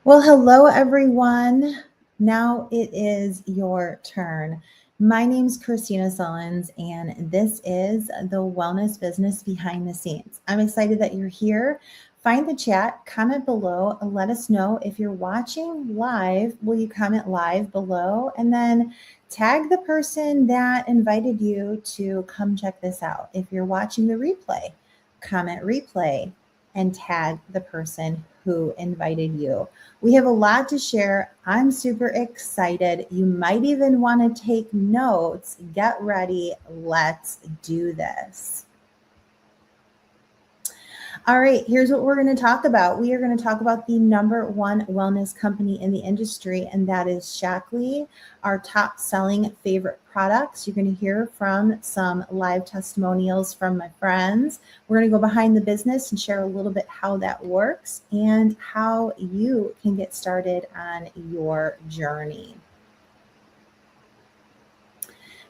Well, hello everyone. Now it is your turn. My name's Kristina Sullins, and this is the Wellness Business Behind the Scenes. I'm excited that you're here. Find the chat, comment below, let us know if you're watching live. Will you comment live below? And then tag the person that invited you to come check this out. If you're watching the replay, comment replay and tag the person who invited you. We have a lot to share. I'm super excited. You might even want to take notes. Get ready. Let's do this. All right, here's what we're going to talk about. We are going to talk about the #1 wellness company in the industry, and that is Shaklee, our top selling favorite products. You're going to hear from some live testimonials from my friends. We're going to go behind the business and share a little bit how that works and how you can get started on your journey.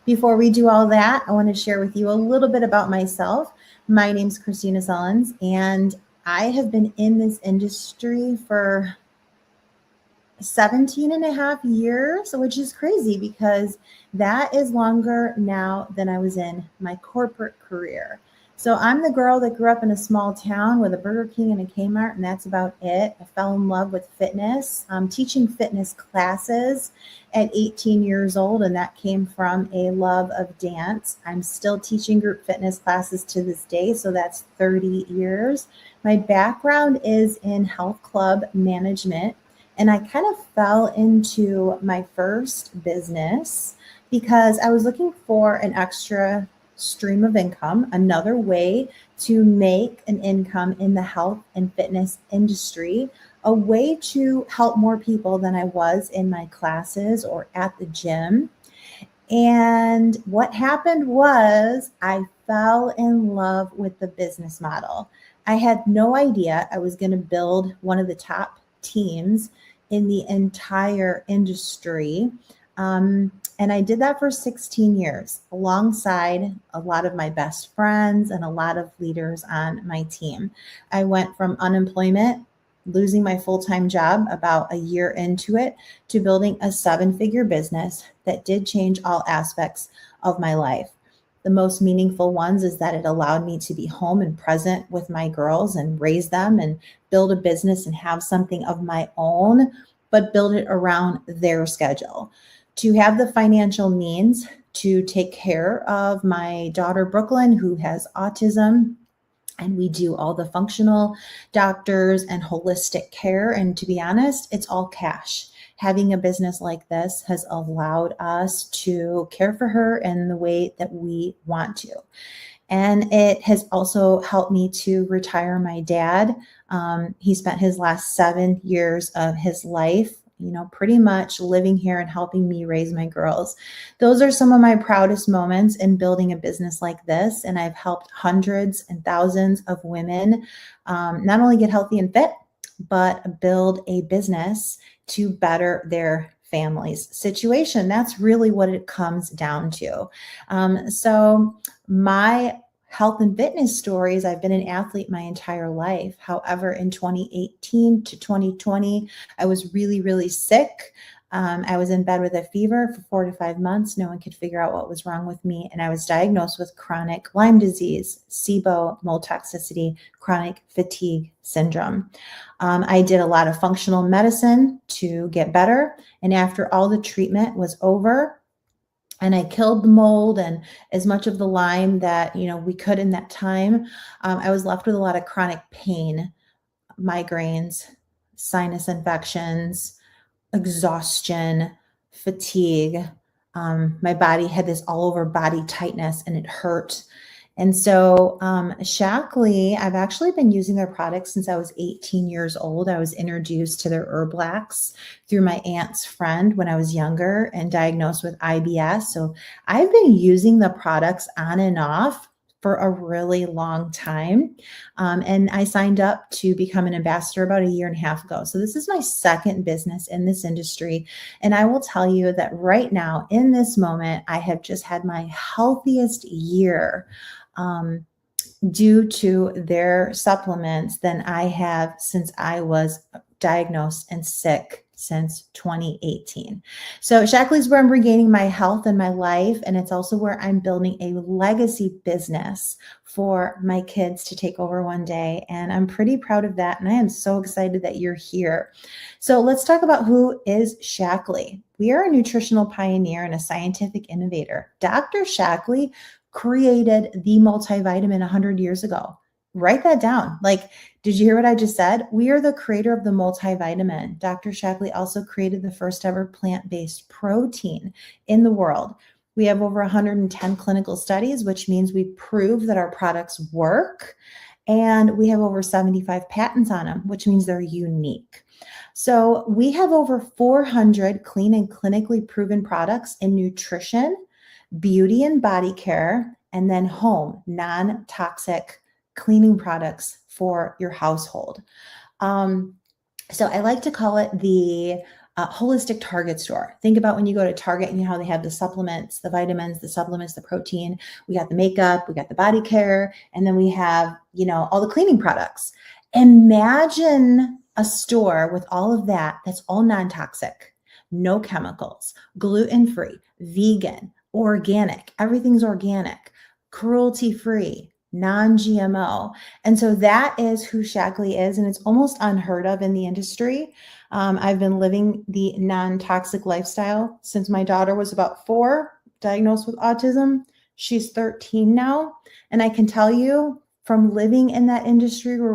Before we do all that, I want to share with you a little bit about myself. My name's Kristina Sullins, and I have been in this industry for 17 and a half years, which is crazy because that is longer now than I was in my corporate career. So I'm the girl that grew up in a small town with a Burger King and a Kmart, and that's about it. I fell in love with fitness. I'm teaching fitness classes at 18 years old, and that came from a love of dance. I'm still teaching group fitness classes to this day, so that's 30 years. My background is in health club management, and I kind of fell into my first business because I was looking for an extra stream of income, another way to make an income in the health and fitness industry, a way to help more people than I was in my classes or at the gym. And what happened was I fell in love with the business model. I had no idea I was going to build one of the top teams in the entire industry. And I did that for 16 years alongside a lot of my best friends and a lot of leaders on my team. I went from unemployment, losing my full-time job about a year into it, to building a 7-figure business that did change all aspects of my life. The most meaningful ones is that it allowed me to be home and present with my girls and raise them and build a business and have something of my own, but build it around their schedule. To have the financial means to take care of my daughter, Brooklyn, who has autism, and we do all the functional doctors and holistic care. And to be honest, it's all cash. Having a business like this has allowed us to care for her in the way that we want to. And it has also helped me to retire my dad. He spent his last 7 years of his life pretty much living here and helping me raise my girls. Those are some of my proudest moments in building a business like this. And I've helped hundreds and thousands of women not only get healthy and fit, but build a business to better their family's situation. That's really what it comes down to. So my health and fitness stories, I've been an athlete my entire life. However, in 2018 to 2020, I was really, really sick. I was in bed with a fever for 4 to 5 months. No one could figure out what was wrong with me. And I was diagnosed with chronic Lyme disease, SIBO, mold toxicity, chronic fatigue syndrome. I did a lot of functional medicine to get better. And after all the treatment was over, and I killed the mold and as much of the Lyme that we could in that time, I was left with a lot of chronic pain, migraines, sinus infections, exhaustion, fatigue. My body had this all over body tightness and it hurt. And so Shaklee, I've actually been using their products since I was 18 years old. I was introduced to their Herblax through my aunt's friend when I was younger and diagnosed with IBS. So I've been using the products on and off for a really long time. And I signed up to become an ambassador about a year and a half ago. So this is my second business in this industry. And I will tell you that right now, in this moment, I have just had my healthiest year due to their supplements than I have since I was diagnosed and sick since 2018. So Shaklee is where I'm regaining my health and my life. And it's also where I'm building a legacy business for my kids to take over one day. And I'm pretty proud of that. And I am so excited that you're here. So let's talk about who is Shaklee. We are a nutritional pioneer and a scientific innovator. Dr. Shaklee created the multivitamin 100 years ago. Write that down. Like, did you hear what I just said? We are the creator of the multivitamin. Dr. Shaklee also created the first ever plant-based protein in the world. We have over 110 clinical studies, which means we prove that our products work. And we have over 75 patents on them, which means they're unique. So we have over 400 clean and clinically proven products in nutrition, beauty and body care, and then home, non-toxic cleaning products for your household. So I like to call it the holistic Target store. Think about when you go to Target and you know how they have the supplements, the vitamins, the supplements, the protein. We got the makeup, we got the body care, and then we have, you know, all the cleaning products. Imagine a store with all of that that's all non-toxic, no chemicals, gluten-free, vegan, organic. Everything's organic, cruelty-free, non-GMO. And so that is who Shaklee is. And it's almost unheard of in the industry. I've been living the non-toxic lifestyle since my daughter was about 4, diagnosed with autism. She's 13 now. And I can tell you from living in that industry where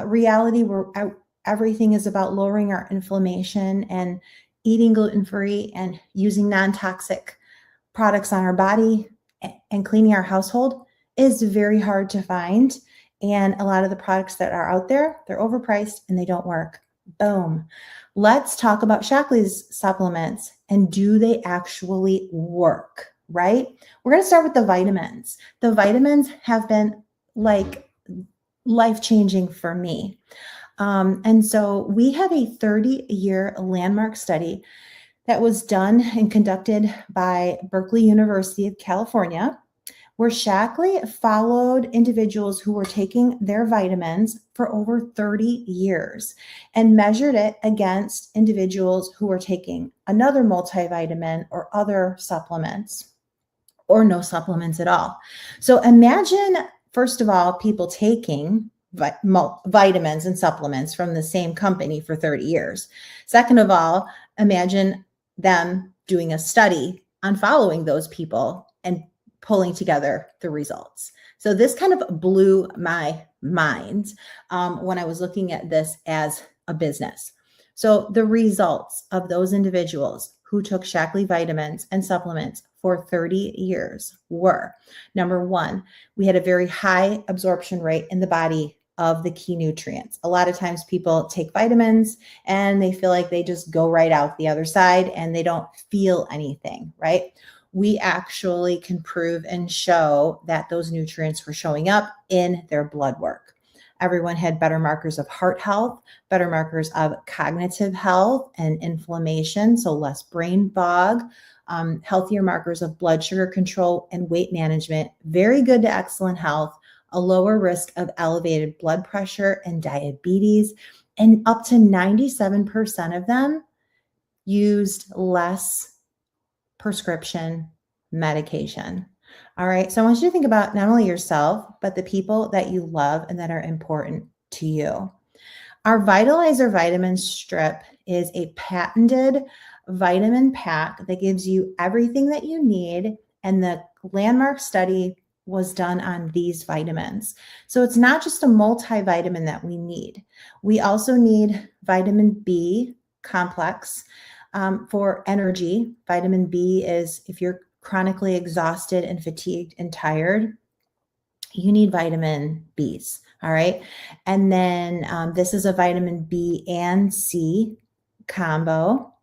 reality where everything is about lowering our inflammation and eating gluten-free and using non-toxic products on our body and cleaning our household is very hard to find. And a lot of the products that are out there, they're overpriced and they don't work. Boom. Let's talk about Shaklee's supplements and do they actually work, right? We're going to start with the vitamins. The vitamins have been like life-changing for me. And so we have a 30-year landmark study that was done and conducted by Berkeley University of California, where Shaklee followed individuals who were taking their vitamins for over 30 years and measured it against individuals who were taking another multivitamin or other supplements or no supplements at all. So imagine, first of all, people taking vitamins and supplements from the same company for 30 years. Second of all, imagine them doing a study on following those people and pulling together the results. So this kind of blew my mind when I was looking at this as a business. So the results of those individuals who took Shaklee vitamins and supplements for 30 years were, number one, we had a very high absorption rate in the body of the key nutrients. A lot of times people take vitamins and they feel like they just go right out the other side and they don't feel anything, right? We actually can prove and show that those nutrients were showing up in their blood work. Everyone had better markers of heart health, better markers of cognitive health and inflammation, so less brain fog, healthier markers of blood sugar control and weight management, very good to excellent health, a lower risk of elevated blood pressure and diabetes, and up to 97% of them used less prescription medication. All right. So I want you to think about not only yourself, but the people that you love and that are important to you. Our Vitalizer Vitamin Strip is a patented vitamin pack that gives you everything that you need. And the landmark study was done on these vitamins. So it's not just a multivitamin that we need. We also need vitamin B complex. For energy. Vitamin B is if you're chronically exhausted and fatigued and tired, you need vitamin Bs. All right. And then this is a vitamin B and C combo.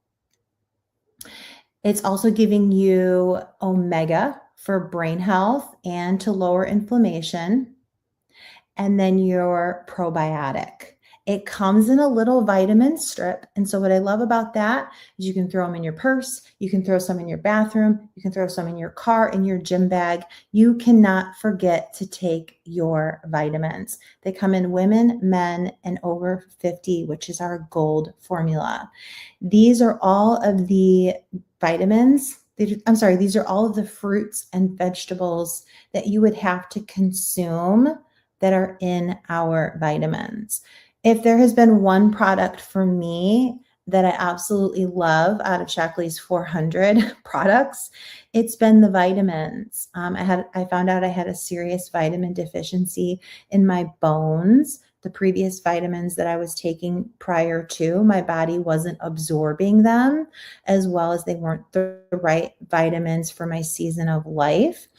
It's also giving you omega for brain health and to lower inflammation. And then your probiotic. It comes in a little vitamin strip. And so what I love about that is you can throw them in your purse, you can throw some in your bathroom, you can throw some in your car, in your gym bag. You cannot forget to take your vitamins. They come in women, men, and over 50, which is our gold formula. These are all of the vitamins. These are all of the fruits and vegetables that you would have to consume that are in our vitamins. If there has been one product for me that I absolutely love out of Shaklee's 400 products, it's been the vitamins. I found out I had a serious vitamin deficiency in my bones. The previous vitamins that I was taking prior to, my body wasn't absorbing them as well as they weren't the right vitamins for my season of life.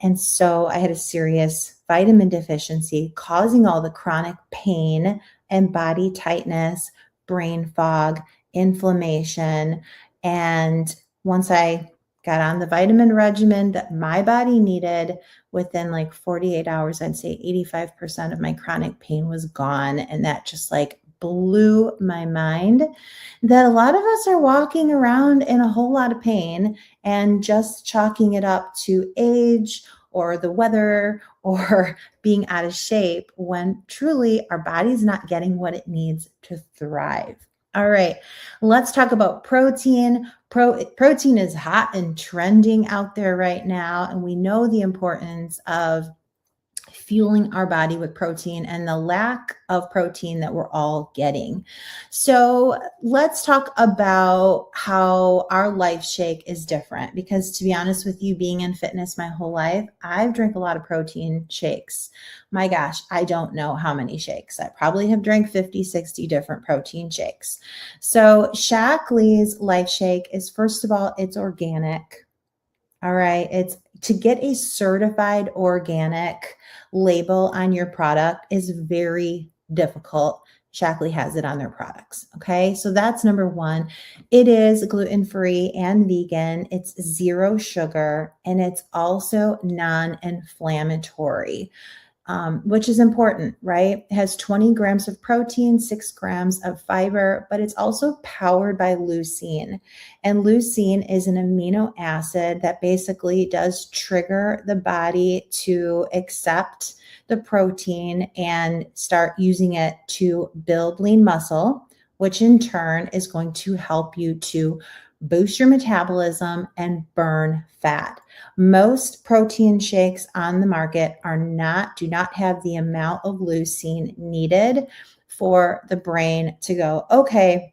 And so I had a serious vitamin deficiency causing all the chronic pain and body tightness, brain fog, inflammation. And once I got on the vitamin regimen that my body needed, within like 48 hours, I'd say 85% of my chronic pain was gone. And that just like blew my mind that a lot of us are walking around in a whole lot of pain and just chalking it up to age or the weather or being out of shape, when truly our body's not getting what it needs to thrive. All right, let's talk about protein. Protein is hot and trending out there right now, and we know the importance of fueling our body with protein and the lack of protein that we're all getting. So let's talk about how our Life Shake is different, because to be honest with you, being in fitness my whole life, I've drank a lot of protein shakes. My gosh, I don't know how many shakes. I probably have drank 50, 60 different protein shakes. So Shaklee's Life Shake is, first of all, it's organic. All right. It's to get a certified organic label on your product is very difficult. Shaklee has it on their products. Okay. So that's number one. It is gluten-free and vegan. It's 0 sugar, and it's also non-inflammatory. Which is important, right? It has 20 grams of protein, 6 grams of fiber, but it's also powered by leucine. And leucine is an amino acid that basically does trigger the body to accept the protein and start using it to build lean muscle, which in turn is going to help you to boost your metabolism and burn fat. Most protein shakes on the market do not have the amount of leucine needed for the brain to go, okay,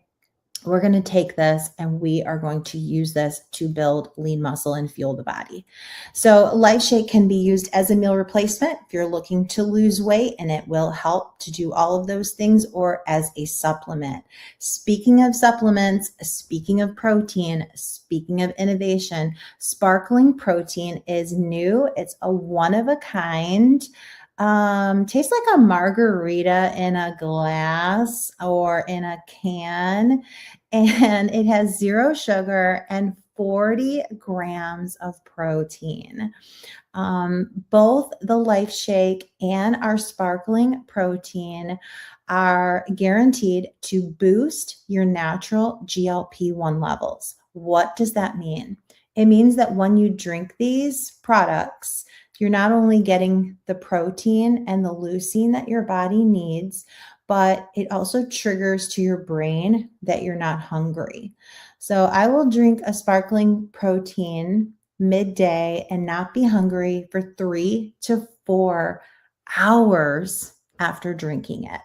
we're going to take this and we are going to use this to build lean muscle and fuel the body. So Life Shake can be used as a meal replacement if you're looking to lose weight, and it will help to do all of those things, or as a supplement. Speaking of supplements, speaking of protein, speaking of innovation, sparkling protein is new. It's a one of a kind. Tastes like a margarita in a glass or in a can, and it has 0 sugar and 40 grams of protein. Both the Life Shake and our sparkling protein are guaranteed to boost your natural GLP-1 levels. What does that mean? It means that when you drink these products, you're not only getting the protein and the leucine that your body needs, but it also triggers to your brain that you're not hungry. So I will drink a sparkling protein midday and not be hungry for 3 to 4 hours after drinking it.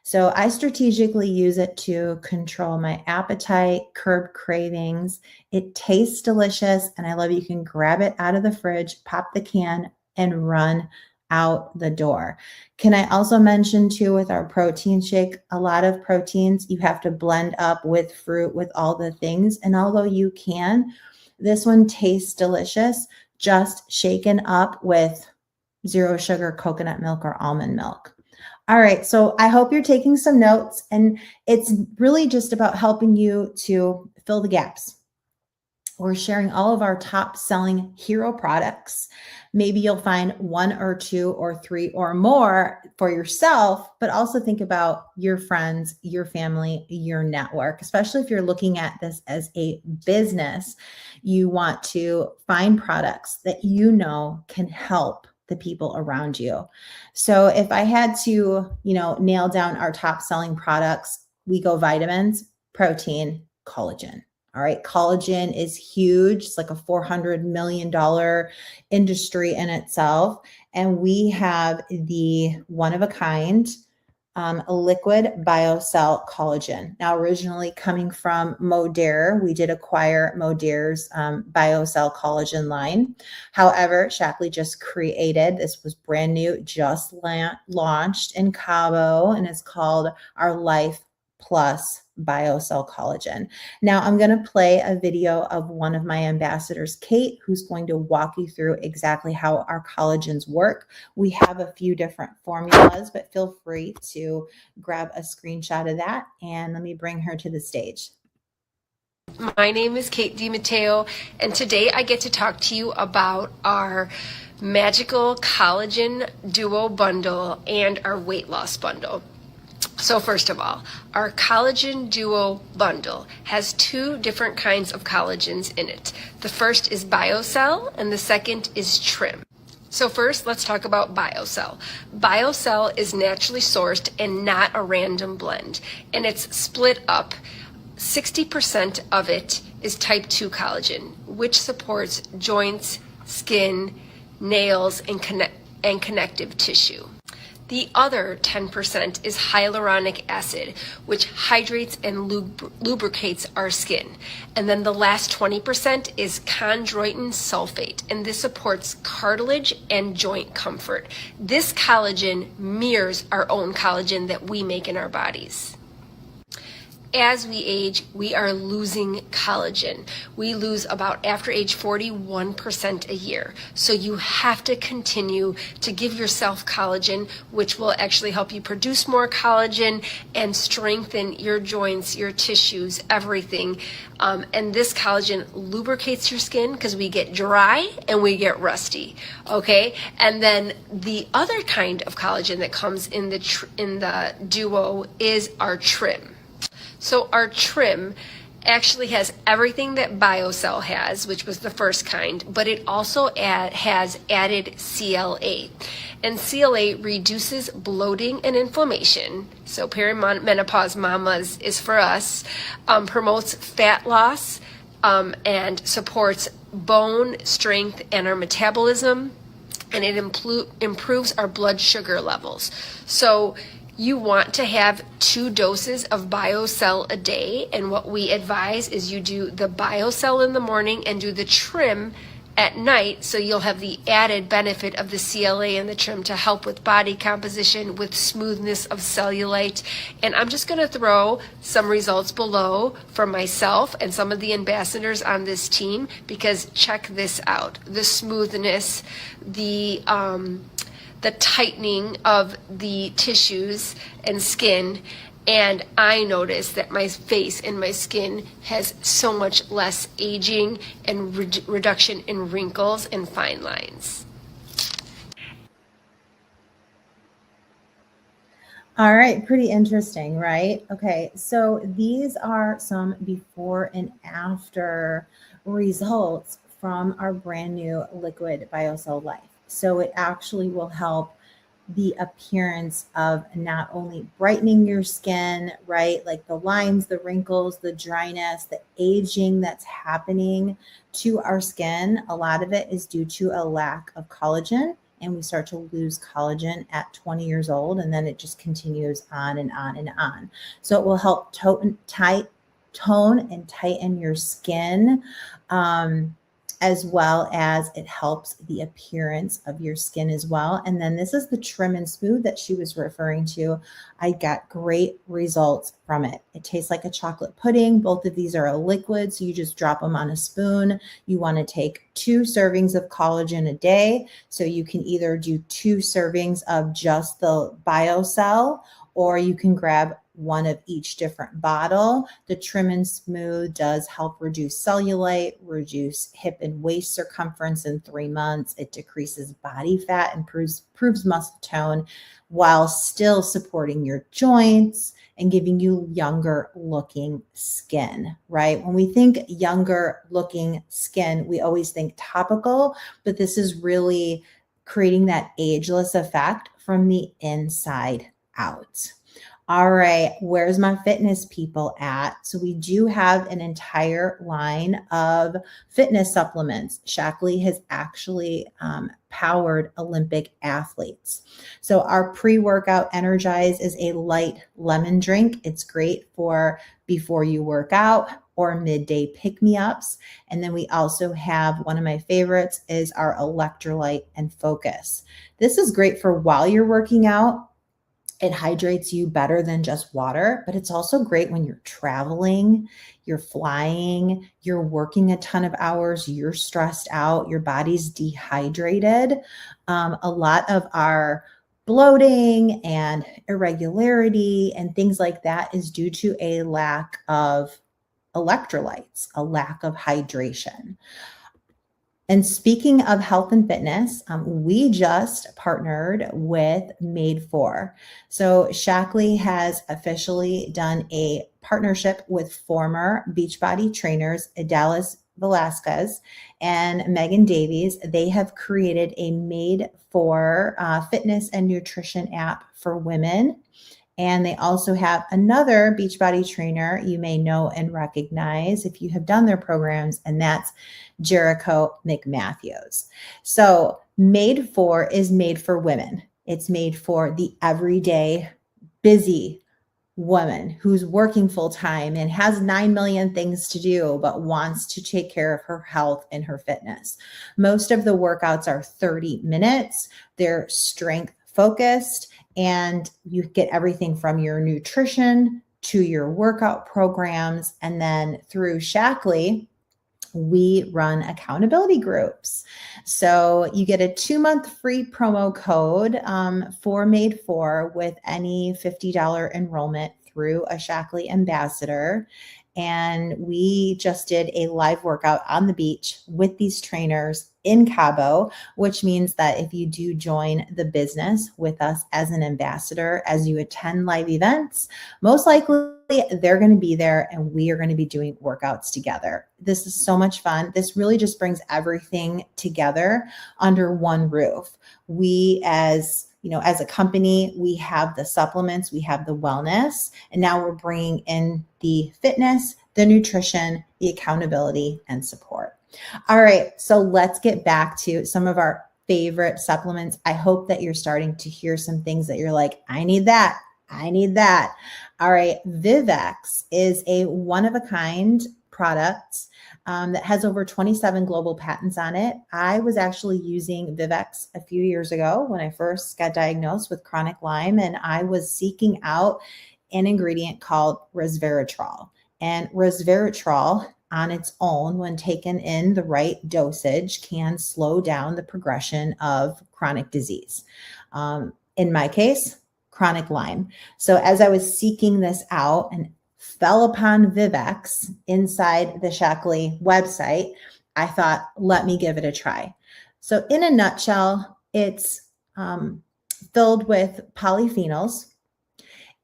So I strategically use it to control my appetite, curb cravings. It tastes delicious, and I love it. You can grab it out of the fridge, pop the can, and run out the door. Can I also mention too, with our protein shake, a lot of proteins you have to blend up with fruit, with all the things. And although you can, this one tastes delicious, just shaken up with 0 sugar coconut milk or almond milk. All right, so I hope you're taking some notes, and it's really just about helping you to fill the gaps. We're sharing all of our top selling hero products. Maybe you'll find one or two or three or more for yourself, but also think about your friends, your family, your network, especially if you're looking at this as a business. You want to find products that you know can help the people around you. So if I had to, nail down our top selling products, we go vitamins, protein, collagen. All right. Collagen is huge. It's like a $400 million industry in itself. And we have the one of a kind liquid BioCell collagen. Now, originally coming from Modere, we did acquire Modere's BioCell collagen line. However, Shackley just created, this was brand new, just launched in Cabo, and it's called our Life Plus BioCell collagen. Now I'm going to play a video of one of my ambassadors, Kate, who's going to walk you through exactly how our collagens work. We have a few different formulas, but feel free to grab a screenshot of that, and let me bring her to the stage. My name is Kate DiMatteo, and today I get to talk to you about our magical collagen duo bundle and our weight loss bundle. So first of all, our collagen duo bundle has two different kinds of collagens in it. The first is BioCell and the second is Trim. So first, let's talk about BioCell. BioCell is naturally sourced and not a random blend, and it's split up. 60% of it is type 2 collagen, which supports joints, skin, nails, and connective tissue. The other 10% is hyaluronic acid, which hydrates and lubricates our skin. And then the last 20% is chondroitin sulfate, and this supports cartilage and joint comfort. This collagen mirrors our own collagen that we make in our bodies. As we age, we are losing collagen. We lose about, after age 41% a year. So you have to continue to give yourself collagen, which will actually help you produce more collagen and strengthen your joints, your tissues, everything. And this collagen lubricates your skin because we get dry and we get rusty. Okay, and then the other kind of collagen that comes in the duo is our Trim. So our Trim actually has everything that BioCell has, which was the first kind, but it also has added CLA. And CLA reduces bloating and inflammation. So perimenopause mamas is for us, promotes fat loss, and supports bone strength and our metabolism, and it improves our blood sugar levels. So you want to have 2 doses of BioCell a day, and what we advise is you do the BioCell in the morning and do the Trim at night, so you'll have the added benefit of the CLA and the Trim to help with body composition, with smoothness of cellulite. And I'm just going to throw some results below for myself and some of the ambassadors on this team, because check this out. The smoothness, the tightening of the tissues and skin, and I noticed that my face and my skin has so much less aging and reduction in wrinkles and fine lines. All right, pretty interesting, right? Okay, so these are some before and after results from our brand new liquid BioCell Life. So it actually will help the appearance of not only brightening your skin, right? Like the lines, the wrinkles, the dryness, the aging that's happening to our skin. A lot of it is due to a lack of collagen, and we start to lose collagen at 20 years old, and then it just continues on and on and on. So it will help tone and tighten your skin, as well as it helps the appearance of your skin as well. And then this is the Trim and Smooth that she was referring to. I got great results from it. It tastes like a chocolate pudding. Both of these are a liquid, so you just drop them on a spoon. You want to take 2 servings of collagen a day. So you can either do 2 servings of just the BioCell, or you can grab one of each different bottle. The Trim and Smooth does help reduce cellulite, reduce hip and waist circumference in 3 months. It decreases body fat, improves muscle tone while still supporting your joints and giving you younger looking skin, right? When we think younger looking skin, we always think topical, but this is really creating that ageless effect from the inside out. All right, where's my fitness people at? So we do have an entire line of fitness supplements. Shaklee has actually powered Olympic athletes. So our pre-workout Energize is a light lemon drink. It's great for before you work out or midday pick-me-ups. And then we also have one of my favorites is our Electrolyte and Focus. This is great for while you're working out. It hydrates you better than just water, but it's also great when you're traveling, you're flying, you're working a ton of hours, you're stressed out, your body's dehydrated. A lot of our bloating and irregularity and things like that is due to a lack of electrolytes, a lack of hydration. And speaking of health and fitness, we just partnered with Made For. So Shaklee has officially done a partnership with former Beachbody trainers, Dallas Velasquez and Megan Davies. They have created a Made For fitness and nutrition app for women. And they also have another Beachbody trainer you may know and recognize if you have done their programs, and that's Jericho McMatthews. So Made For is made for women. It's made for the everyday busy woman who's working full time and has 9 million things to do, but wants to take care of her health and her fitness. Most of the workouts are 30 minutes. They're strength focused, and you get everything from your nutrition to your workout programs. And then through Shaklee, we run accountability groups. So you get a 2-month free promo code for Made For with any $50 enrollment through a Shaklee ambassador. And we just did a live workout on the beach with these trainers in Cabo, which means that if you do join the business with us as an ambassador, as you attend live events, most likely they're going to be there and we are going to be doing workouts together. This is so much fun. This really just brings everything together under one roof. We, as a company, we have the supplements, we have the wellness, and now we're bringing in the fitness, the nutrition, the accountability, and support. All right, so let's get back to some of our favorite supplements. I hope that you're starting to hear some things that you're like, I need that. I need that. All right, Vivex is a one-of-a-kind product that has over 27 global patents on it. I was actually using Vivex a few years ago when I first got diagnosed with chronic Lyme, and I was seeking out an ingredient called resveratrol. And resveratrol on its own, when taken in the right dosage, can slow down the progression of chronic disease. In my case, chronic Lyme. So as I was seeking this out and fell upon Vivex inside the Shaklee website, I thought, let me give it a try. So in a nutshell, it's filled with polyphenols.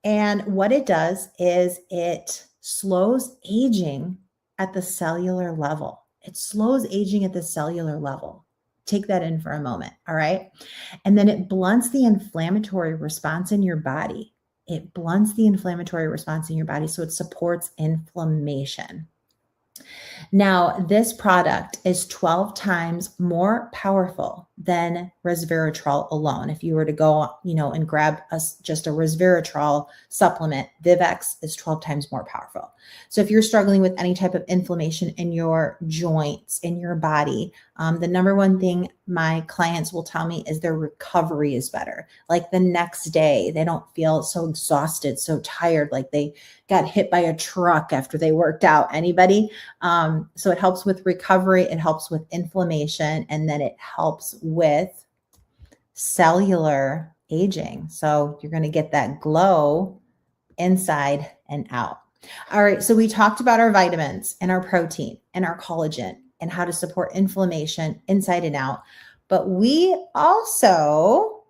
And what it does is it slows aging at the cellular level. It slows aging at the cellular level. Take that in for a moment, all right? And then it blunts the inflammatory response in your body. It blunts the inflammatory response in your body, so it supports inflammation. Now, this product is 12 times more powerful than resveratrol alone. If you were to go, and grab just a resveratrol supplement, Vivex is 12 times more powerful. So if you're struggling with any type of inflammation in your joints, in your body, the number one thing my clients will tell me is their recovery is better. Like the next day, they don't feel so exhausted, so tired, like they got hit by a truck after they worked out. Anybody? So it helps with recovery, it helps with inflammation, and then it helps with cellular aging. So you're going to get that glow inside and out. All right, so we talked about our vitamins and our protein and our collagen and how to support inflammation inside and out. But we also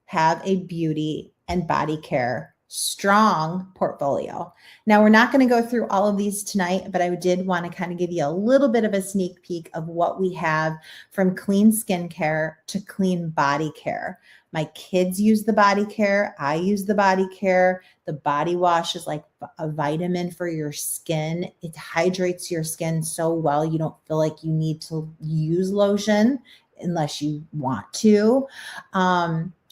have a beauty and body care strong portfolio. Now, we're not going to go through all of these tonight, but I did want to kind of give you a little bit of a sneak peek of what we have from clean skincare to clean body care. My kids use the body care. I use the body care. The body wash is like a vitamin for your skin. It hydrates your skin so well. You don't feel like you need to use lotion unless you want to.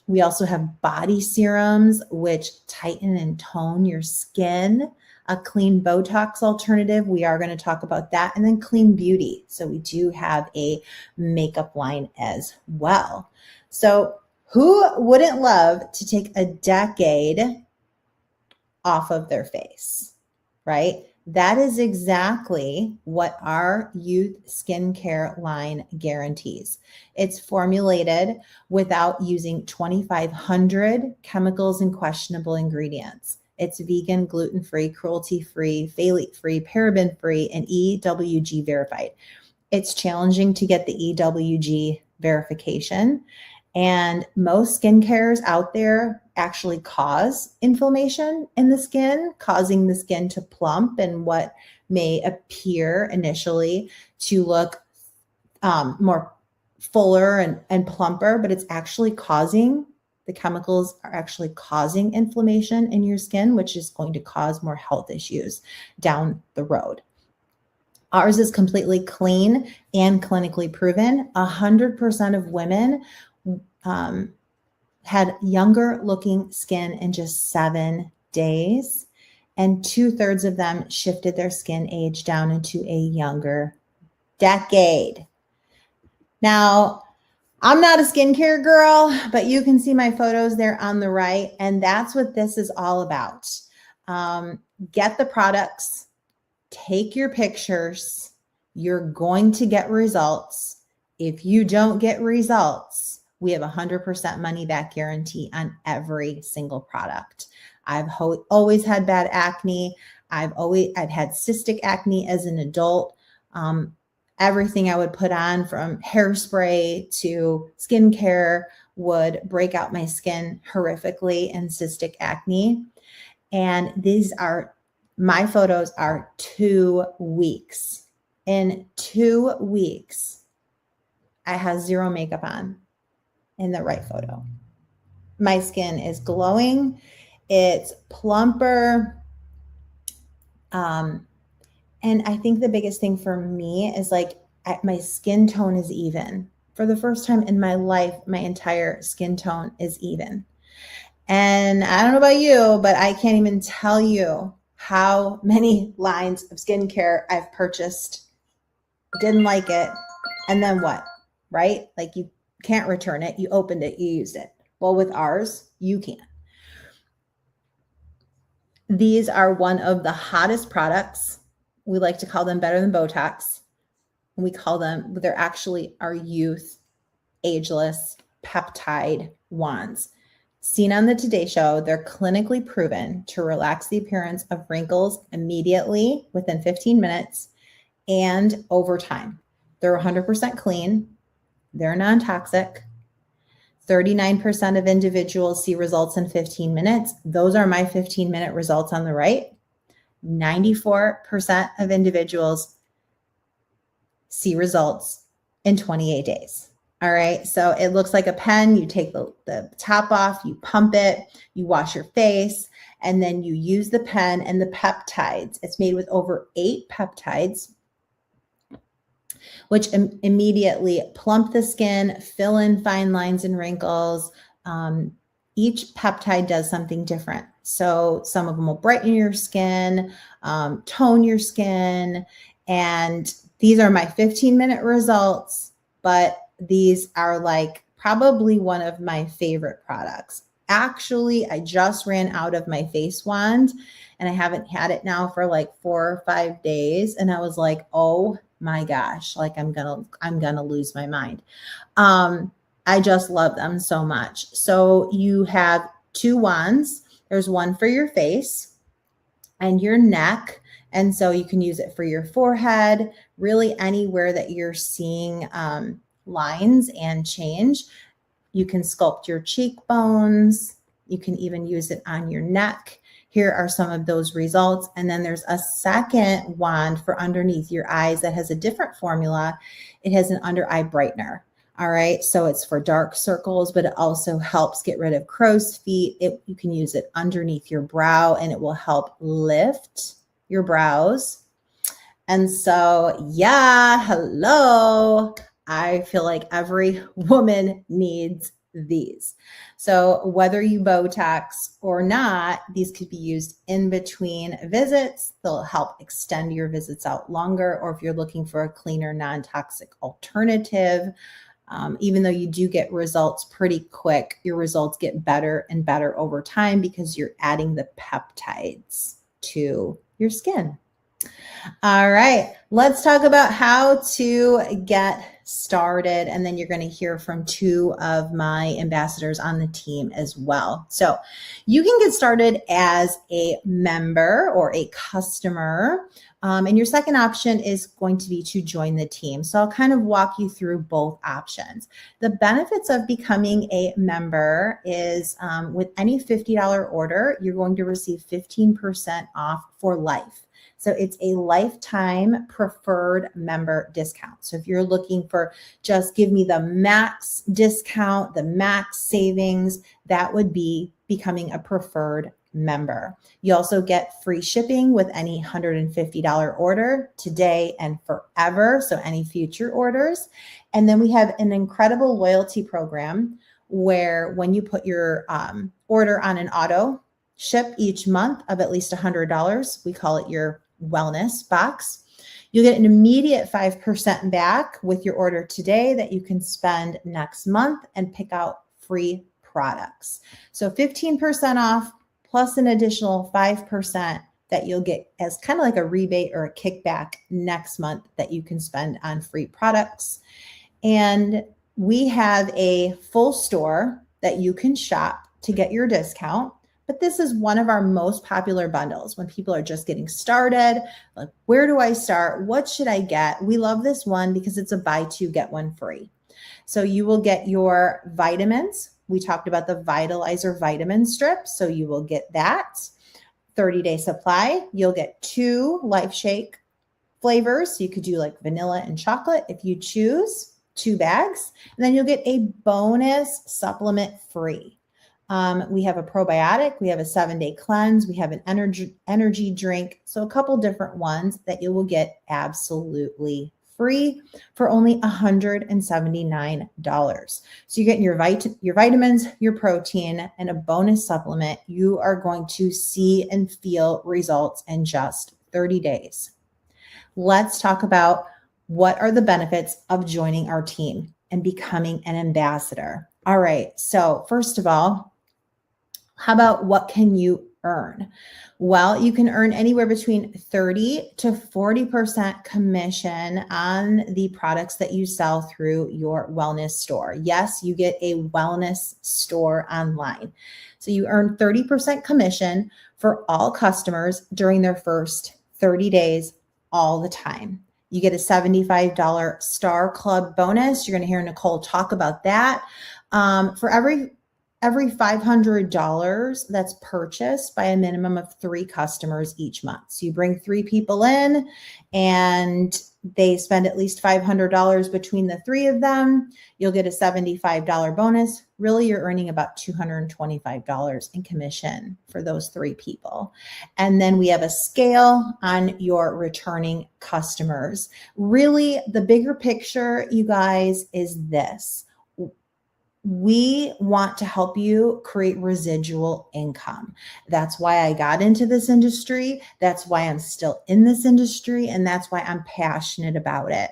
We also have body serums, which tighten and tone your skin. A clean Botox alternative. We are going to talk about that. And then clean beauty. So we do have a makeup line as well. So who wouldn't love to take a decade off of their face, right? That is exactly what our youth skincare line guarantees. It's formulated without using 2,500 chemicals and questionable ingredients. It's vegan, gluten-free, cruelty-free, phthalate-free, paraben-free, and EWG verified. It's challenging to get the EWG verification. And most skincares out there actually cause inflammation in the skin, causing the skin to plump and what may appear initially to look more fuller and plumper, but it's actually the chemicals are actually causing inflammation in your skin, which is going to cause more health issues down the road. Ours is completely clean and clinically proven. 100% of women had younger looking skin in just 7 days, and 2/3 of them shifted their skin age down into a younger decade. Now, I'm not a skincare girl, but you can see my photos there on the right, and that's what this is all about. Get the products, take your pictures. You're going to get results. If you don't get results, we have 100% money back guarantee on every single product. I've always had bad acne. I've had cystic acne as an adult. Everything I would put on, from hairspray to skincare, would break out my skin horrifically in cystic acne. And my photos are 2 weeks. In 2 weeks, I have zero makeup on in the right photo. My skin is glowing. It's plumper. And I think the biggest thing for me is my skin tone is even. For the first time in my life, my entire skin tone is even. And I don't know about you, but I can't even tell you how many lines of skincare I've purchased, didn't like it, and then what, right? Like, you can't return it. You opened it, you used it. Well, with ours, you can. These are one of the hottest products. We like to call them better than Botox. They're actually our youth, ageless peptide wands. Seen on the Today Show, they're clinically proven to relax the appearance of wrinkles immediately within 15 minutes and over time. They're 100% clean. They're non-toxic. 39% of individuals see results in 15 minutes. Those are my 15-minute results on the right. 94% of individuals see results in 28 days. All right. So it looks like a pen. You take the top off, you pump it, you wash your face, and then you use the pen and the peptides. It's made with over 8 peptides, which immediately plump the skin, fill in fine lines and wrinkles. Each peptide does something different. So some of them will brighten your skin, tone your skin. And these are my 15-minute results, but these are probably one of my favorite products. Actually, I just ran out of my face wand and I haven't had it now for 4 or 5 days. And I was like, oh my gosh, I'm gonna lose my mind. I just love them so much. So you have 2 wands. There's one for your face and your neck. And so you can use it for your forehead, really anywhere that you're seeing lines and change. You can sculpt your cheekbones. You can even use it on your neck. Here are some of those results. And then there's a second wand for underneath your eyes that has a different formula. It has an under eye brightener. All right. So it's for dark circles, but it also helps get rid of crow's feet. You can use it underneath your brow and it will help lift your brows. And so, yeah, hello. I feel like every woman needs these. So whether you Botox or not, these could be used in between visits. They'll help extend your visits out longer, or if you're looking for a cleaner, non-toxic alternative. Even though you do get results pretty quick, your results get better and better over time because you're adding the peptides to your skin. All right, let's talk about how to get started. And then you're going to hear from two of my ambassadors on the team as well. So you can get started as a member or a customer. And your second option is going to be to join the team. So I'll kind of walk you through both options. The benefits of becoming a member is with any $50 order, you're going to receive 15% off for life. So it's a lifetime preferred member discount. So if you're looking for just give me the max discount, the max savings, that would be becoming a preferred member. You also get free shipping with any $150 order today and forever. So any future orders. And then we have an incredible loyalty program where when you put your order on an auto ship each month of at least $100, we call it your wellness box, you'll get an immediate 5% back with your order today that you can spend next month and pick out free products. So 15% off plus an additional 5% that you'll get as kind of like a rebate or a kickback next month that you can spend on free products. And we have a full store that you can shop to get your discount. But this is one of our most popular bundles when people are just getting started. Like, where do I start? What should I get? We love this one because it's a buy two, get one free. So you will get your vitamins. We talked about the Vitalizer vitamin strips. So you will get that 30-day supply. You'll get 2 Life Shake flavors. So you could do like vanilla and chocolate if you choose, 2 bags. And then you'll get a bonus supplement free. We have a probiotic, we have a 7-day cleanse, we have an energy drink. So a couple different ones that you will get absolutely free for only $179. So you're getting your vitamins, your protein, and a bonus supplement. You are going to see and feel results in just 30 days. Let's talk about what are the benefits of joining our team and becoming an ambassador. All right, so first of all, how about what can you earn? Well, you can earn anywhere between 30 to 40% commission on the products that you sell through your wellness store. Yes, you get a wellness store online. So you earn 30% commission for all customers during their first 30 days all the time. You get a $75 Star Club bonus. You're going to hear Nicole talk about that. For every $500 that's purchased by a minimum of 3 customers each month. So you bring 3 people in and they spend at least $500 between the 3 of them. You'll get a $75 bonus. Really, you're earning about $225 in commission for those 3 people. And then we have a scale on your returning customers. Really, the bigger picture, you guys, is this. We want to help you create residual income. That's why I got into this industry. That's why I'm still in this industry. And that's why I'm passionate about it.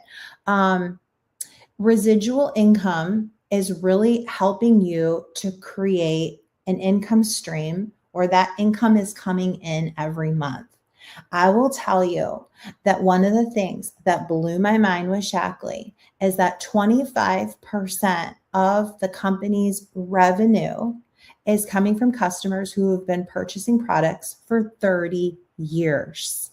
Residual income is really helping you to create an income stream where that income is coming in every month. I will tell you that one of the things that blew my mind with Shackley is that 25% of the company's revenue is coming from customers who have been purchasing products for 30 years.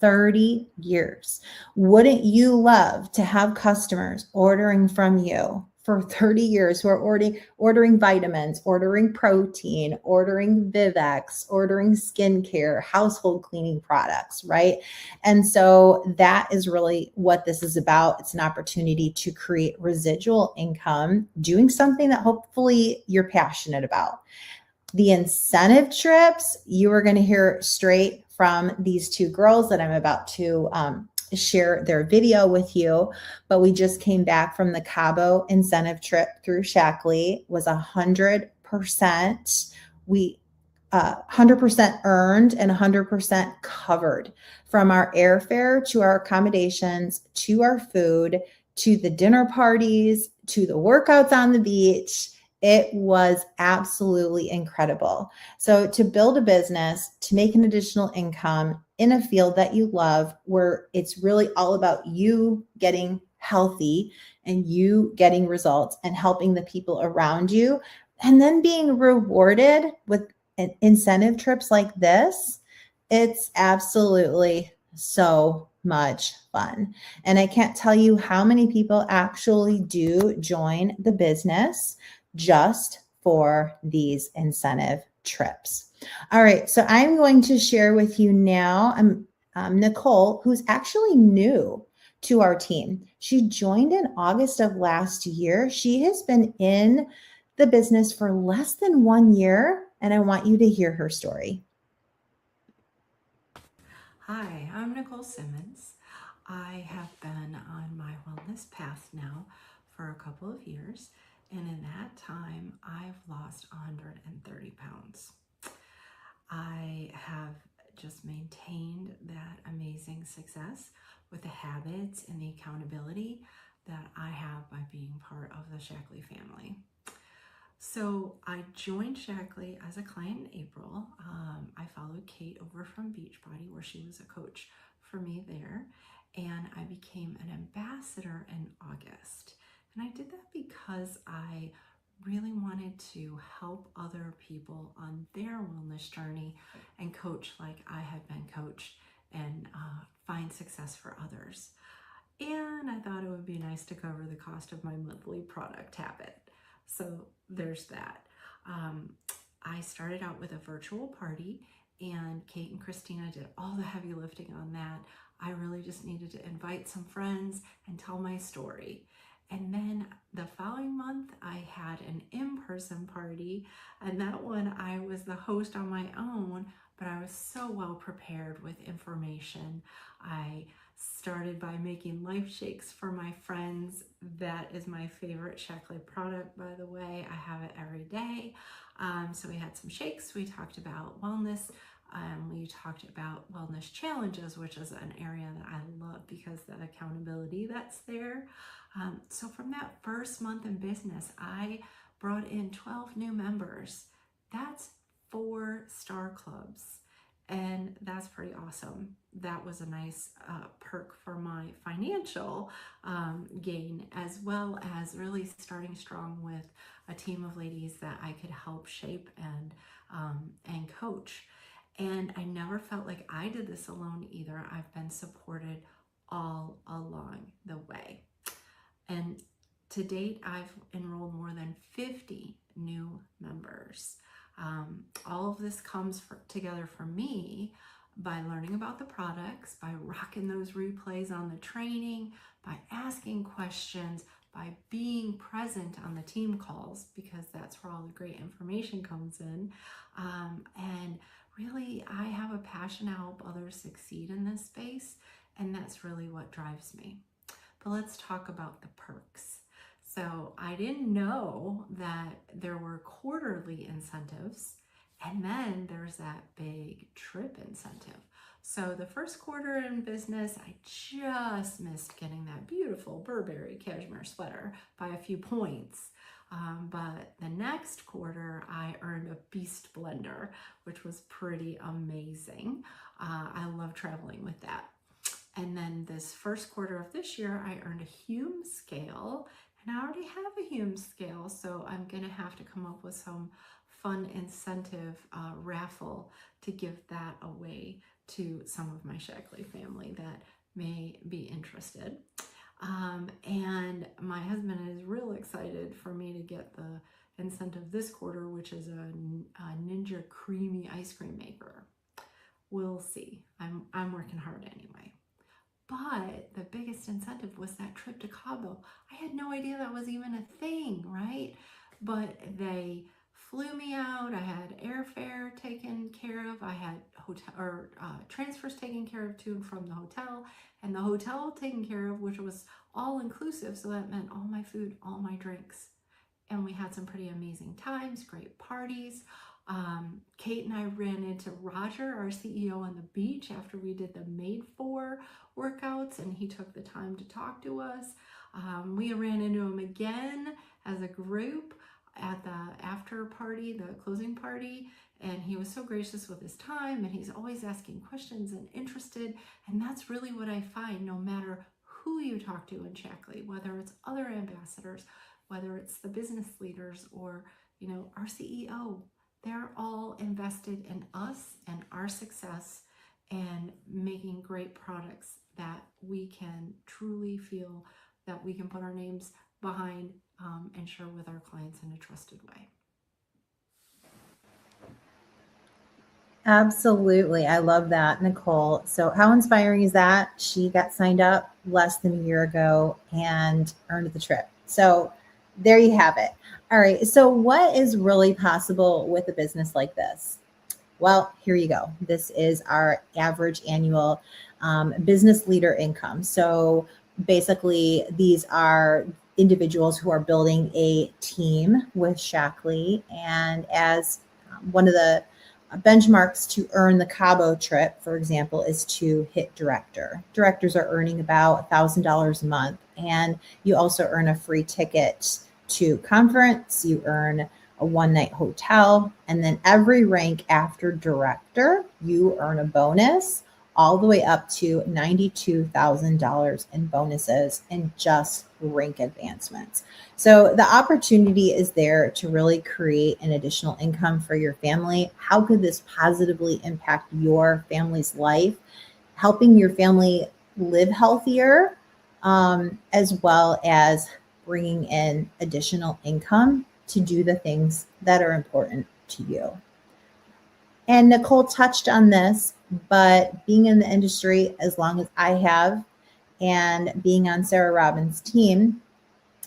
30 years. Wouldn't you love to have customers ordering from you for 30 years who are ordering vitamins, ordering protein, ordering Vivex, ordering skincare, household cleaning products, right? And so that is really what this is about. It's an opportunity to create residual income, doing something that hopefully you're passionate about. The incentive trips, you are going to hear straight from these two girls that I'm about to share their video with you. But we just came back from the Cabo incentive trip through Shackley. Was 100%. We 100% earned and 100% covered, from our airfare to our accommodations to our food to the dinner parties to the workouts on the beach. It was absolutely incredible. So to build a business, to make an additional income in a field that you love, where it's really all about you getting healthy and you getting results and helping the people around you, and then being rewarded with incentive trips like this, it's absolutely so much fun. And I can't tell you how many people actually do join the business just for these incentive trips. All right, so I'm going to share with you now Nicole, who's actually new to our team. She joined in August of last year. She has been in the business for less than 1 year, and I want you to hear her story. Hi, I'm Nicole Simmons. I have been on my wellness path now for a couple of years, and in that time, I've lost 130 pounds. I have just maintained that amazing success with the habits and the accountability that I have by being part of the Shackley family. So I joined Shackley as a client in April. I followed Kate over from Beachbody, where she was a coach for me there, and I became an ambassador in August. And I did that because I really wanted to help other people on their wellness journey and coach like I had been coached, and find success for others. And I thought it would be nice to cover the cost of my monthly product habit. So there's that. I started out with a virtual party, and Kate and Kristina did all the heavy lifting on that. I really just needed to invite some friends and tell my story. And then the following month, I had an in-person party, and that one I was the host on my own, but I was so well prepared with information. I started by making life shakes for my friends. That is my favorite Shackley product, by the way. I have it every day. So we had some shakes. We talked about wellness. We talked about wellness challenges, which is an area that I love because the accountability that's there. So from that first month in business, I brought in 12 new members. That's 4 star clubs. And that's pretty awesome. That was a nice perk for my financial gain, as well as really starting strong with a team of ladies that I could help shape and coach. And I never felt like I did this alone either. I've been supported all along the way. And to date, I've enrolled more than 50 new members. All of this comes together for me by learning about the products, by rocking those replays on the training, by asking questions, by being present on the team calls, because that's where all the great information comes in. And really, I have a passion to help others succeed in this space, and that's really what drives me. But let's talk about the perks. So I didn't know that there were quarterly incentives, and then there's that big trip incentive. So the first quarter in business, I just missed getting that beautiful Burberry cashmere sweater by a few points. But the next quarter, I earned a Beast blender, which was pretty amazing. I love traveling with that. And then this first quarter of this year, I earned a Hume scale, and I already have a Hume scale, so I'm gonna have to come up with some fun incentive raffle to give that away to some of my Shackley family that may be interested. And my husband is real excited for me to get the incentive this quarter, which is a Ninja Creamy ice cream maker. We'll see. I'm working hard anyway. But the biggest incentive was that trip to Cabo. I had no idea that was even a thing, right? But they flew me out. I had airfare taken care of. I had hotel or transfers taken care of to and from the hotel, and the hotel taken care of, which was all inclusive. So that meant all my food, all my drinks, and we had some pretty amazing times, great parties. Kate and I ran into Roger, our CEO, on the beach after we did the Made For workouts, and he took the time to talk to us. We ran into him again as a group at the after party, the closing party, and he was so gracious with his time, and he's always asking questions and interested. And that's really what I find, no matter who you talk to in Shackley, whether it's other ambassadors, whether it's the business leaders, or our CEO, they're all invested in us and our success and making great products that we can truly feel that we can put our names behind and share with our clients in a trusted way. Absolutely. I love that, Nicole. So how inspiring is that? She got signed up less than a year ago and earned the trip. So there you have it. All right. So what is really possible with a business like this? Well, here you go. This is our average annual business leader income. So basically, these are individuals who are building a team with Shackley. And as one of the benchmarks to earn the Cabo trip, for example, is to hit director. Directors are earning about $1,000 a month. And you also earn a free ticket to conference. You earn a one-night hotel, and then every rank after director, you earn a bonus all the way up to $92,000 in bonuses and just rank advancements. So the opportunity is there to really create an additional income for your family. How could this positively impact your family's life, helping your family live healthier, as well as bringing in additional income to do the things that are important to you? And Nicole touched on this, but being in the industry as long as I have and being on Sarah Robbins' team,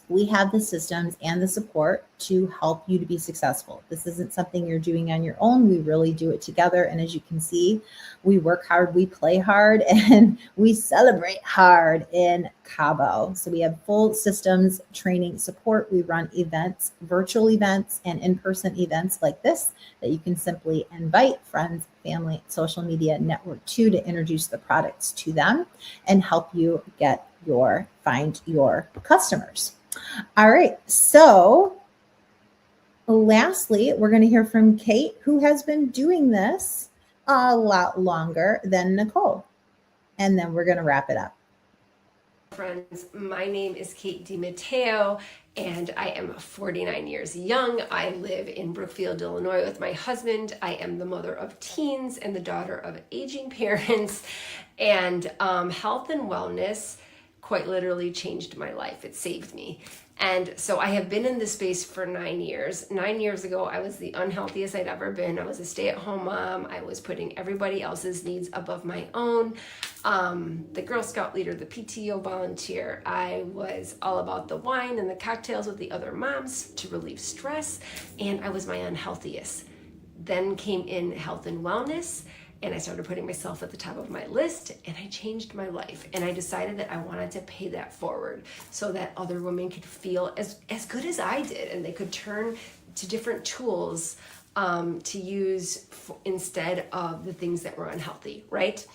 we have the systems and the support to help you to be successful. This isn't something you're doing on your own. We really do it together. And as you can see, we work hard, we play hard, and we celebrate hard in Cabo. So we have full systems, training, support. We run events, virtual events, and in-person events like this that you can simply invite friends, family, social media network to introduce the products to them and help you find your customers. All right. So lastly, we're going to hear from Kate, who has been doing this a lot longer than Nicole. And then we're going to wrap it up. Friends, my name is Kate DiMatteo, and I am 49 years young. I live in Brookfield, Illinois with my husband. I am the mother of teens and the daughter of aging parents, and health and wellness quite literally changed my life. It saved me. And so I have been in this space for 9 years. 9 years ago, I was the unhealthiest I'd ever been. I was a stay-at-home mom. I was putting everybody else's needs above my own. The Girl Scout leader, the PTO volunteer. I was all about the wine and the cocktails with the other moms to relieve stress. And I was my unhealthiest. Then came in health and wellness. And I started putting myself at the top of my list, and I changed my life. And I decided that I wanted to pay that forward so that other women could feel as good as I did, and they could turn to different tools to use instead of the things that were unhealthy, right?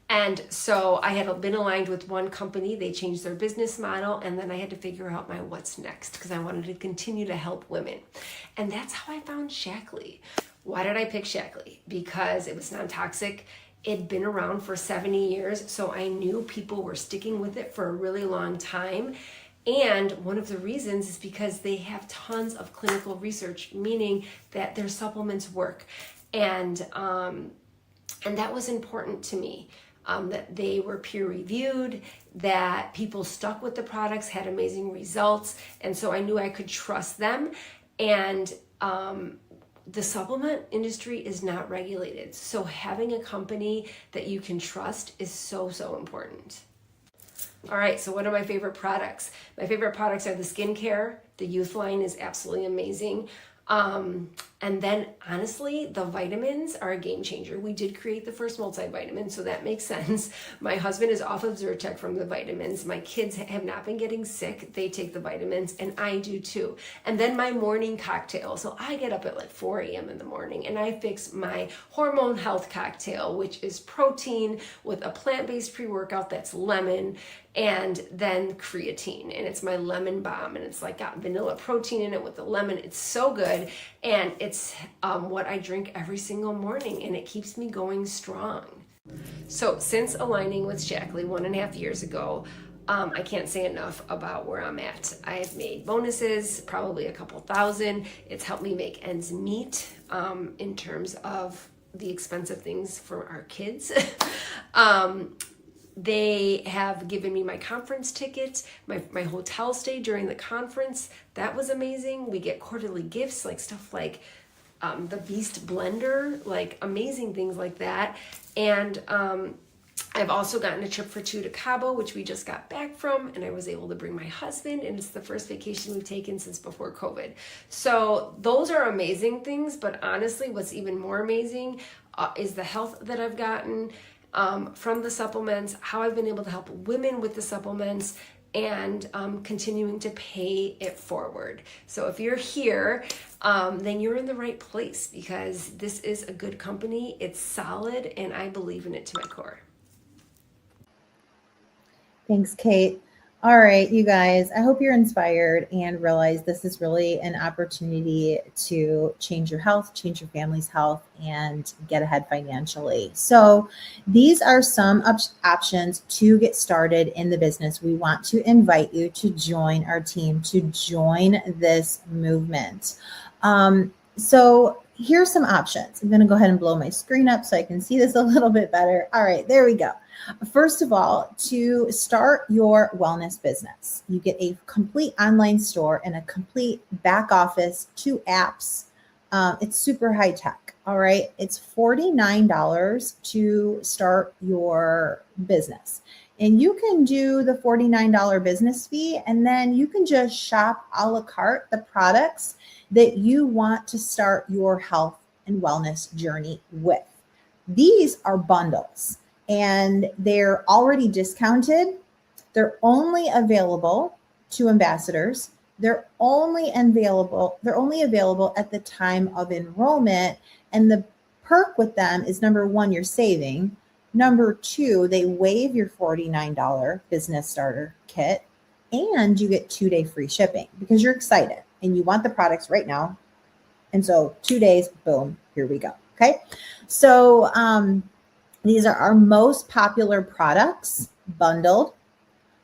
And so I had been aligned with one company. They changed their business model, and then I had to figure out my what's next because I wanted to continue to help women. And that's how I found Shackley. Why did I pick Shackley? Because it was non-toxic. It'd been around for 70 years, so I knew people were sticking with it for a really long time. And one of the reasons is because they have tons of clinical research, meaning that their supplements work. And that was important to me, that they were peer reviewed, that people stuck with the products, had amazing results. And so I knew I could trust them. And the supplement industry is not regulated. So having a company that you can trust is so, so important. All right, so what are my favorite products? My favorite products are the skincare. The Youth line is absolutely amazing. And then honestly, the vitamins are a game changer. We did create the first multivitamin, so that makes sense. My husband is off of Zyrtec from the vitamins. My kids have not been getting sick. They take the vitamins, and I do too. And then my morning cocktail. So I get up at like 4 a.m. in the morning, and I fix my hormone health cocktail, which is protein with a plant-based pre-workout that's lemon, and then creatine. And it's my lemon bomb, and it's like got vanilla protein in it with the lemon. It's so good. And it's what I drink every single morning, and it keeps me going strong. So since aligning with Shackley 1.5 years ago, I can't say enough about where I'm at. I've made bonuses, probably a couple thousand. It's helped me make ends meet in terms of the expensive things for our kids. They have given me my conference tickets, my hotel stay during the conference. That was amazing. We get quarterly gifts, like stuff like the Beast blender, like amazing things like that. And I've also gotten a trip for 2 to Cabo, which we just got back from, and I was able to bring my husband, and it's the first vacation we've taken since before COVID. So those are amazing things, but honestly, what's even more amazing is the health that I've gotten from the supplements, how I've been able to help women with the supplements, and continuing to pay it forward. So if you're here, then you're in the right place, because this is a good company, it's solid, and I believe in it to my core. Thanks, Kate. All right, you guys, I hope you're inspired and realize this is really an opportunity to change your health, change your family's health, and get ahead financially. So these are some options to get started in the business. We want to invite you to join our team, to join this movement. So here's some options. I'm going to go ahead and blow my screen up so I can see this a little bit better. All right, there we go. First of all, to start your wellness business, you get a complete online store and a complete back office, 2 apps. It's super high tech. All right. It's $49 to start your business. And you can do the $49 business fee, and then you can just shop a la carte the products that you want to start your health and wellness journey with. These are bundles, and they're already discounted. They're only available to ambassadors. They're only available at the time of enrollment. And the perk with them is, number one, you're saving. Number two, they waive your $49 business starter kit, and you get 2-day free shipping because you're excited and you want the products right now. And so 2 days, boom, here we go. Okay. So these are our most popular products bundled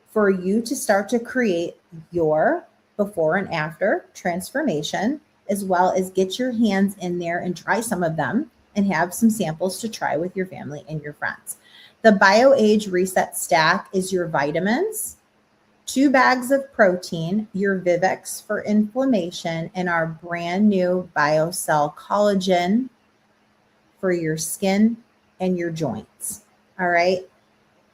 for you to start to create your before and after transformation, as well as get your hands in there and try some of them and have some samples to try with your family and your friends. The BioAge Reset Stack is your vitamins, 2 bags of protein, your Vivex for inflammation, and our brand new BioCell collagen for your skin and your joints. All right.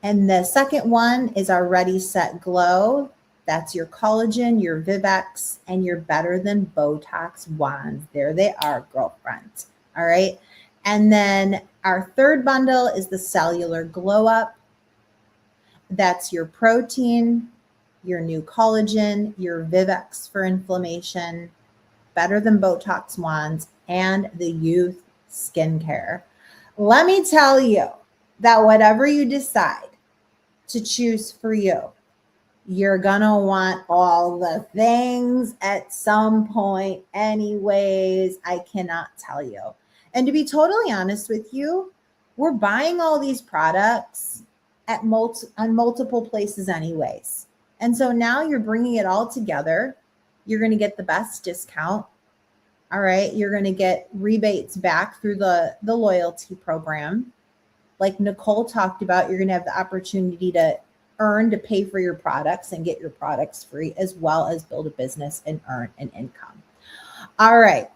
And the second one is our Ready, Set, Glow. That's your collagen, your Vivex, and your Better Than Botox wands. There they are, girlfriends. All right. And then our third bundle is the Cellular Glow Up. That's your protein, your new collagen, your Vivex for inflammation, Better Than Botox wands, and the youth skincare. Let me tell you that whatever you decide to choose for you, you're going to want all the things at some point anyways. I cannot tell you. And to be totally honest with you, we're buying all these products at on multiple places anyways. And so now you're bringing it all together. You're going to get the best discount. All right. You're going to get rebates back through the loyalty program. Like Nicole talked about, you're going to have the opportunity to earn to pay for your products and get your products free, as well as build a business and earn an income. All right.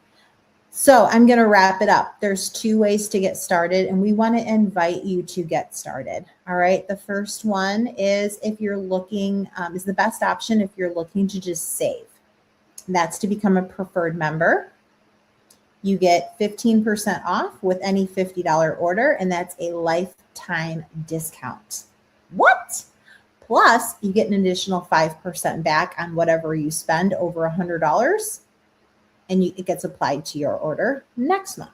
So I'm going to wrap it up. There's 2 ways to get started, and we want to invite you to get started. All right. The first one is if you're looking, is the best option if you're looking to just save. That's to become a preferred member. You get 15% off with any $50 order, and that's a lifetime discount. What? Plus, you get an additional 5% back on whatever you spend over $100, and it gets applied to your order next month.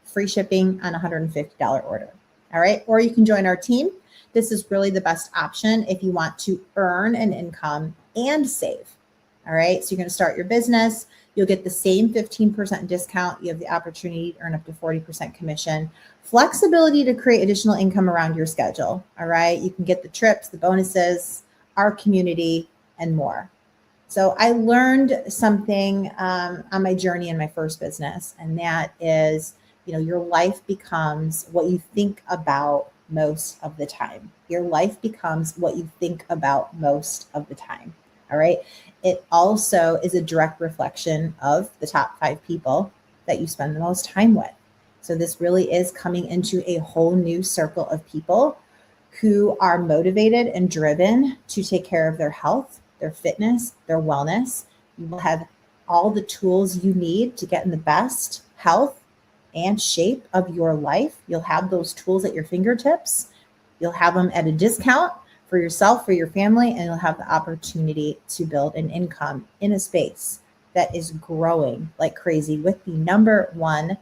Free shipping on a $150 order. All right. Or you can join our team. This is really the best option if you want to earn an income and save. All right. So you're going to start your business. You'll get the same 15% discount. You have the opportunity to earn up to 40% commission. Flexibility to create additional income around your schedule. All right. You can get the trips, the bonuses, our community, and more. So I learned something on my journey in my first business, and that is, your life becomes what you think about most of the time. Your life becomes what you think about most of the time. All right. It also is a direct reflection of the top 5 people that you spend the most time with. So this really is coming into a whole new circle of people who are motivated and driven to take care of their health, their fitness, their wellness. You will have all the tools you need to get in the best health and shape of your life. You'll have those tools at your fingertips. You'll have them at a discount for yourself, for your family, and you'll have the opportunity to build an income in a space that is growing like crazy with the #1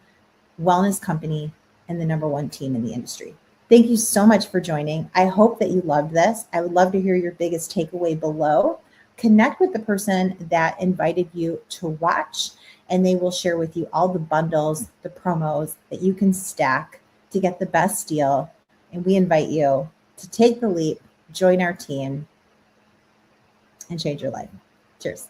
wellness company and the #1 team in the industry. Thank you so much for joining. I hope that you loved this. I would love to hear your biggest takeaway below. Connect with the person that invited you to watch, and they will share with you all the bundles, the promos that you can stack to get the best deal. And we invite you to take the leap, join our team, and change your life. Cheers.